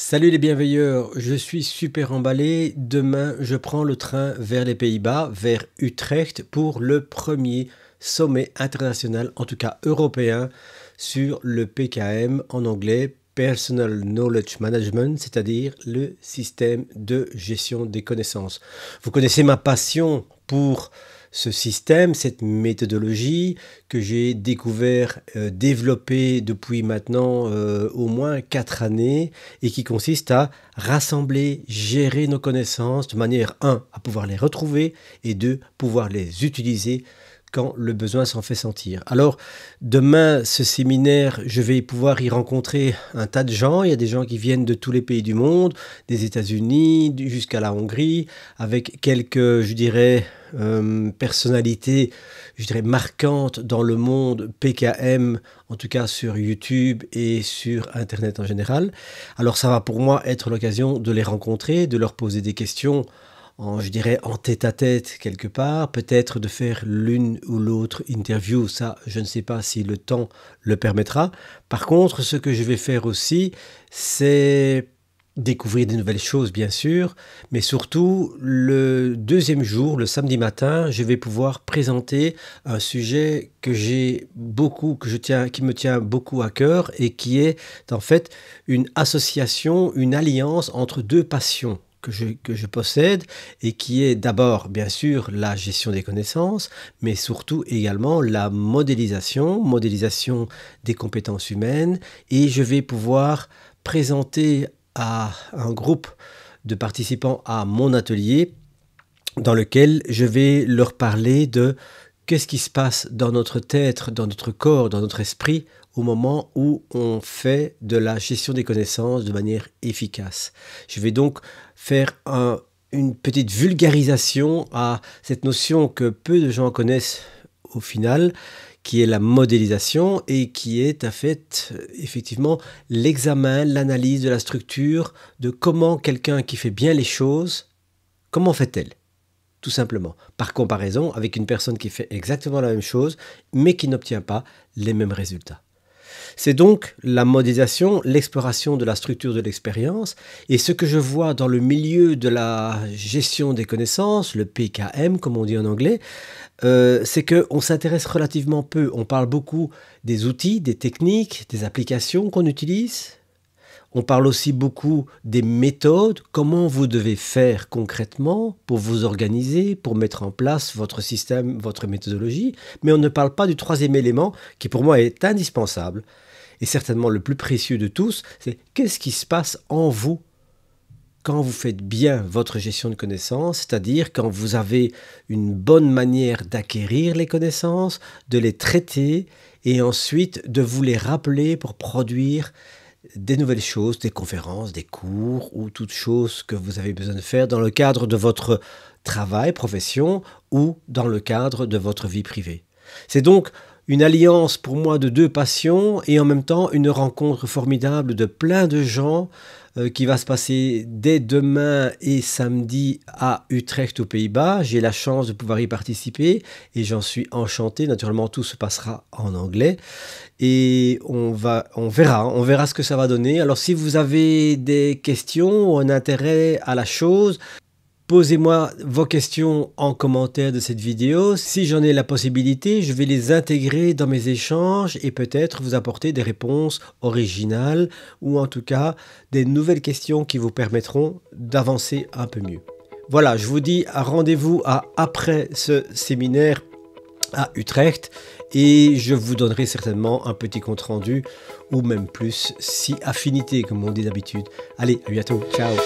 Salut les bienveilleurs, je suis super emballé. Demain, je prends le train vers les Pays-Bas, vers Utrecht, pour le premier sommet international, en tout cas européen, sur le PKM en anglais, Personal Knowledge Management, c'est-à-dire le système de gestion des connaissances. Vous connaissez ma passion pour ce système, cette méthodologie que j'ai découvert, développée depuis maintenant au moins 4 années et qui consiste à rassembler, gérer nos connaissances de manière, à pouvoir les retrouver et 2, pouvoir les utiliser quand le besoin s'en fait sentir. Alors, demain, ce séminaire, je vais pouvoir y rencontrer un tas de gens. Il y a des gens qui viennent de tous les pays du monde, des États-Unis jusqu'à la Hongrie, avec quelques, personnalités, marquantes dans le monde PKM, en tout cas sur YouTube et sur Internet en général. Alors, ça va pour moi être l'occasion de les rencontrer, de leur poser des questions en tête-à-tête quelque part, peut-être de faire l'une ou l'autre interview, ça je ne sais pas si le temps le permettra. Par contre, ce que je vais faire aussi, c'est découvrir des nouvelles choses bien sûr, mais surtout le deuxième jour, le samedi matin, je vais pouvoir présenter un sujet que qui me tient beaucoup à cœur et qui est en fait une association, une alliance entre deux passions que je possède et qui est d'abord bien sûr la gestion des connaissances, mais surtout également la modélisation des compétences humaines, et je vais pouvoir présenter à un groupe de participants à mon atelier dans lequel je vais leur parler de qu'est-ce qui se passe dans notre tête, dans notre corps, dans notre esprit au moment où on fait de la gestion des connaissances de manière efficace. Je vais donc faire une petite vulgarisation à cette notion que peu de gens connaissent au final, qui est la modélisation et qui est en fait effectivement l'examen, l'analyse de la structure de comment quelqu'un qui fait bien les choses, comment fait-elle ? Tout simplement, par comparaison avec une personne qui fait exactement la même chose, mais qui n'obtient pas les mêmes résultats. C'est donc la modélisation, l'exploration de la structure de l'expérience, et ce que je vois dans le milieu de la gestion des connaissances, le PKM comme on dit en anglais, c'est qu'on s'intéresse relativement peu. On parle beaucoup des outils, des techniques, des applications qu'on utilise. On parle aussi beaucoup des méthodes, comment vous devez faire concrètement pour vous organiser, pour mettre en place votre système, votre méthodologie, mais on ne parle pas du troisième élément qui pour moi est indispensable et certainement le plus précieux de tous, c'est qu'est-ce qui se passe en vous quand vous faites bien votre gestion de connaissances, c'est-à-dire quand vous avez une bonne manière d'acquérir les connaissances, de les traiter et ensuite de vous les rappeler pour produire des nouvelles choses, des conférences, des cours ou toutes choses que vous avez besoin de faire dans le cadre de votre travail, profession ou dans le cadre de votre vie privée. C'est donc une alliance pour moi de deux passions et en même temps une rencontre formidable de plein de gens qui va se passer dès demain et samedi à Utrecht aux Pays-Bas. J'ai la chance de pouvoir y participer et j'en suis enchanté. Naturellement, tout se passera en anglais et on verra ce que ça va donner. Alors si vous avez des questions ou un intérêt à la chose, posez-moi vos questions en commentaire de cette vidéo. Si j'en ai la possibilité, je vais les intégrer dans mes échanges et peut-être vous apporter des réponses originales ou en tout cas des nouvelles questions qui vous permettront d'avancer un peu mieux. Voilà, je vous dis rendez-vous après ce séminaire à Utrecht et je vous donnerai certainement un petit compte rendu ou même plus si affinité comme on dit d'habitude. Allez, à bientôt, ciao.